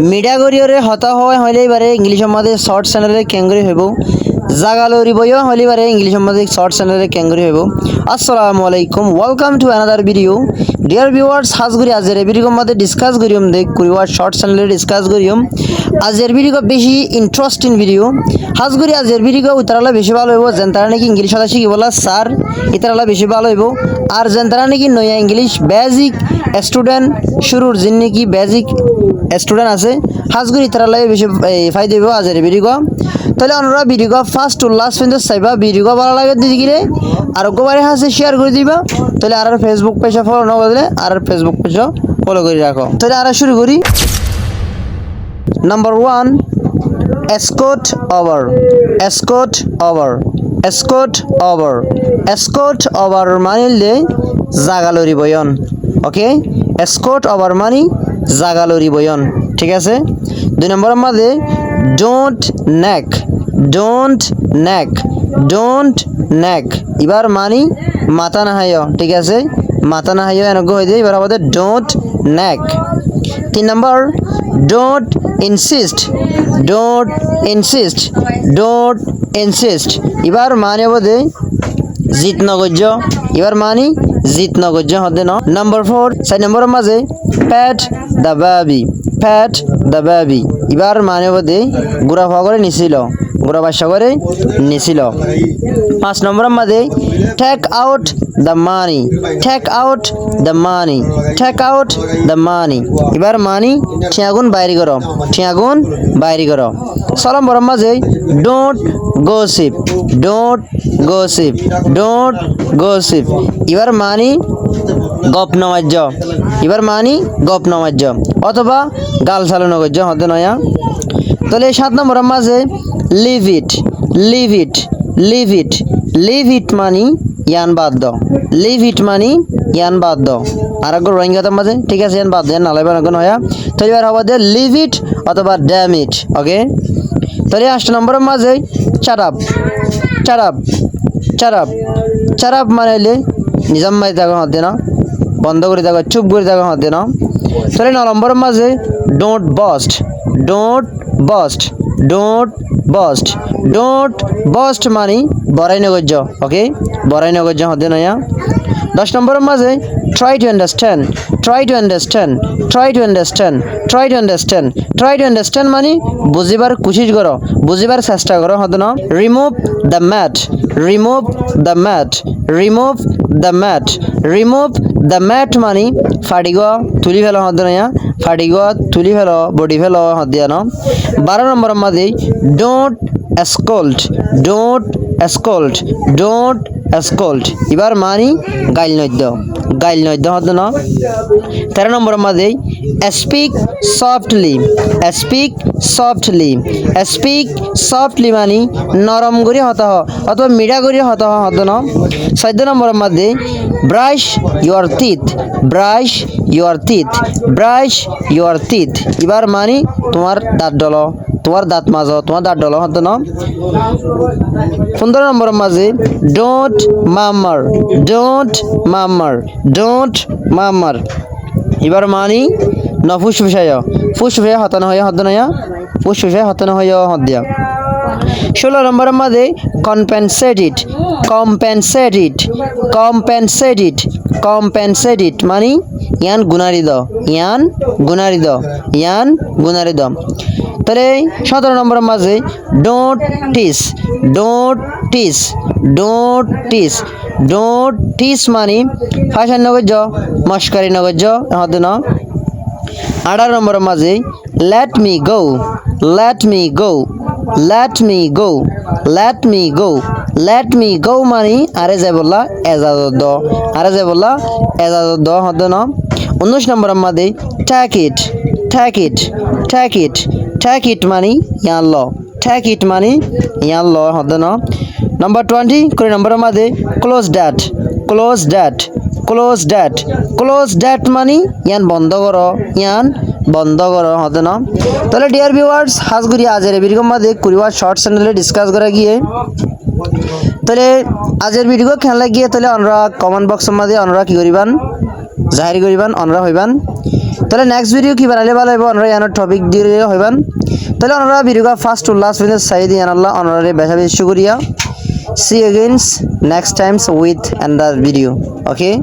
Media গরিয়রে হতা হইলে এবারে ইংলিশের মধ্যে শর্ট চ্যানেলে ক্যাঙ্গুরি হইব জাগালরি বইও হইলে এবারে ইংলিশের মধ্যে শর্ট চ্যানেলে ক্যাঙ্গুরি হইব। আসসালামু আলাইকুম, welcome to another video. Dear viewers, হাজগুড়ি আজের ভিডিওর মধ্যে ডিসকাস করিম দেখ কুরিওয়ার শর্ট চ্যানেলে ডিসকাস করিম। আজের ভিডিও বেশি ইন্টারেস্টিং ভিডিও। হাজগুড়ি আজের ভিডিও উতারালে বেশি ভালো হইব, যেন তারা নাকি ইংলিশ কথা শিখি বলা স্যার ইতারালে বেশি ভালো হইব। আর যেন তারা নাকি নয়া ইংলিশ বেসিক স্টুডেন্ট শুরুর যিনি নাকি বেসিক স্টুডেন্ট আছে হাজগুড়ি তারালে বেশি ফায়দা হইব আজের ভিডিও। তাহলে আমরা ভিডিও ফার্স্ট টু লাস্ট পর্যন্ত চাইবা, ভিডিও ভালো লাগে দিলে আর গোবারে হাসে শেয়ার করে দিবা। তাহলে আর ফেসবুক পেজে ফলো না করলে আর ফেসবুক পেজে ফলো করে রাখো। তাহলে আর শুরু করি। Number 1, escort over, escort over, escort over, escort over মানিলে জাগালরি বয়ন। ওকে, escort over মানে জাগালরি বয়ন, ঠিক আছে। 2 নম্বরের মধ্যে don't neck, don't neck, don't neck এবার মানি মাথা না হাইও, ঠিক আছে, মাথা না হাইও এনক হয়ে যায়। এবার আমাদের don't neck। 3 number don't insist, don't insist, don't insist এবার মানে বদে জিত নগজ্য, এবার মানি জিত নগজ্য হতে ন। নাম্বার 4 4 নম্বরের মাঝে pat the baby, pat the baby এবার মানে বদে গুড়া ফাওয়া করে নিছিল, গুড়া বাসা করে নিছিল। 5 নম্বরের মাঝে take out the money, take out the money, take out the money এবার মানি ঠিয়াগুন বাইরে করো, ঠিয়াগুন বাইরে করো। 6 নম্বরের মাঝে don't gossip, don't gossip, don't gossip এবার মানি গপ নমাজ্য, এবার মানি গপ নমাজ্য অথবা গাল চালানো গজ্য হতে নয়া। তাহলে 7 নম্বরের মাঝে leave it, leave it, leave it, leave it মানি ইয়ান বাদ দাও, লিভ ইট মানি ইয়ান বাদ দাও। আর একবার রোহিঙ্গাদের মাঝে, ঠিক আছে, ইয়ান বাদ দেন নালাইবার এখন হয়া। তো এবার হবা দে লিভ ইট অথবা ড্যাম ইট। ওকে, তাহলে 8 নম্বরের মাঝে চারাপ, চারাপ, চারাপ, চারাপ মানাইলে নিজাম মাই থাকা হতে না, বন্ধ করে থাকা, চুপ করে থাকা হতে না। তাহলে 9 নম্বরের মাঝে don't boast, don't boast, don't boast, don't boast মানি বড়াই নগজ্য। ওকে, বড়াই নগজ্য হতে নয়া। 10 নম্বরের মাঝে try to understand, try to understand, try to understand, try to understand, try to understand মানে বুঝিবার কোশিশ করো, বুঝিবার চেষ্টা করো হতে না। remove the mat, remove the mat, remove the mat, remove the mat মানে ফাটিগ তুলি ফেলো হতে না, ফাটিগ তুলি ফেলো, বডি ফেলো হতে না। 12 নম্বরের মাঝে don't scold, don't scold, don't scold এবার মানি গাইল নদ্য, গাইল নদ্য হতো না। 13 নম্বরের মাঝে speak softly, speak softly, speak softly মানি নরম করে হতে হ অথবা মিঠা করে হতে হতো না। 14 নম্বরের মাঝে brush your teeth, brush your teeth, brush your teeth এবার মানি তোমার দাঁত ডলো, তোমার দাঁত মাজো, তোমার দাঁত ডলো হতো না। 15 নম্বরের মাঝে ডোন্ট মামার, ডোন্ট মামার, ডোন্ট মামার এবার মানি ন ফুসফুসায়, ফুসফুসায় হতানো হয়ে হতো না, ফুসফুসায় হতানো হয়ে হত দিয়া। 16 নম্বরের মাঝে কম্পেনসেটেড, কম্পেনসেটেড, কম্পেনসেটেড, কম্পেনসেটেড মানে ইয়ান গুনারি দ, ইয়ান গুনারি দ, ইয়ান গুনারি দ। তাহলে 17 নম্বরের মাঝে ডোন্ট টিস, ডোন্ট টিস, ডোন্ট টিস, ডোন্ট টিস মানে ফাঁসান নগজ্য, মস্কারি নগজ্য হতে না। 18 নম্বরের মাঝে let me go, let me go, let me go, let me go, let me go মানে আরে যাই বললা এজাজত দ, আরে যাই বললা এজাজত দ হতে না। 19 নম্বরের মাঝে take it, take it, take it, take it মানে ইয়ান ল, টেক ইট মানে ইয়ান ল হতে না। নাম্বার 20 20 নম্বরের মাঝে close that, close that, close that, close that মানে ইয়ান বন্ধ করো, ইয়ান বন্ধ করো হতে না। তাহলে ডিয়ার ভিউয়ার্স, হাজগুড়ি আজের ভিডিওর মধ্যে কুরিওয়ার শর্ট চ্যানেলে ডিসকাস করা গিয়ে তাহলে আজের ভিডিও খেলা গিয়ে তাহলে আমরা কমেন্ট বক্সের মধ্যে আমরা কি করিবান জাহির করিবান, আমরা হইবান। তাহলে নেক্সট ভিডিও কি বানাইলে ভালো হইব আমরা ইয়ানোর টপিক দিয়ে হইবান তাহলে আমরা ভিডিওটা ফার্স্ট টু লাস্ট পর্যন্ত চাই দিয়ে আল্লাহ অনারে বেশা বেশি শুকরিয়া see you again next times with another video okay